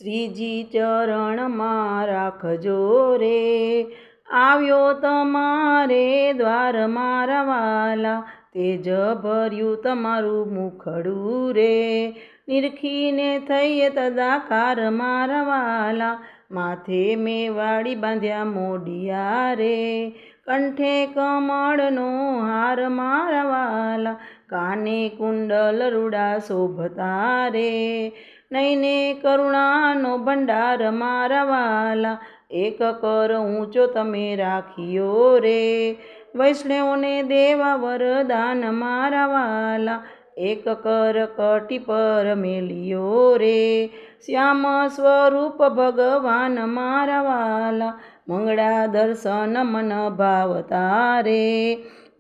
શ્રીજી ચરણમાં રાખજો રે, આવ્યો તમારે દ્વાર મારા વાલા, તેજ ભર્યું તમારું મુખડું રે, નિરખીને થઈએ તદાકાર મારા વાલા, માથે મેવાડી બાંધ્યા મોડિયા રે, કંઠે કમળનો હાર મારા વાલા, કાને કુંડલ રૂડા શોભતા રે, નૈને કરુણાનો ભંડાર મારા વાલા, એક કર ઊંચો તમે રાખ્યો રે, વૈષ્ણવોને દેવા વરદાન મારા વાલા, એક કર કટી પર મેલ્યો રે, શ્યામ સ્વરૂપ ભગવાન મારા વાલા, મંગળા દર્શન મન ભાવતા રે,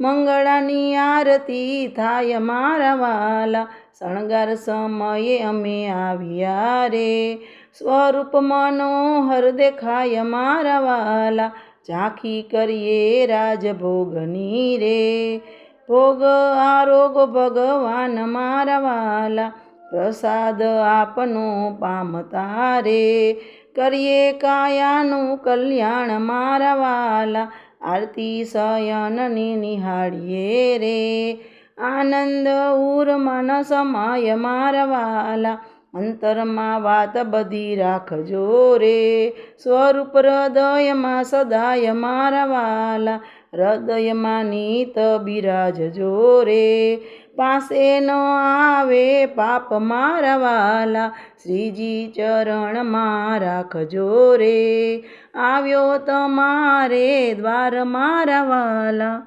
મંગળાની આરતી થાય મારા વાલા, શણગાર સમયે અમે આવ્યા રે, સ્વરૂપ મનોહર દેખાય મારા વાલા, ઝાંખી કરીએ રાજભોગની રે, ભોગ આરોગ ભગવાન મારા વાલા, પ્રસાદ આપનો પામતા રે, કરીએ કાયાનું કલ્યાણ મારા વાલા, આરતી શયનની નિહાળીએ રે, આનંદ ઉર્મન સમાય મારા વાલા, અંતરમાં વાત બધી રાખજો રે, સ્વરૂપ હૃદયમાં સદાય મારા વાલા, હૃદયમાં નીત બિરાજજો રે, પાસે ન આવે પાપ મારા વાલા, શ્રીજી ચરણમાં રાખજો રે, આવ્યો તમારે દ્વાર મારા વાલા।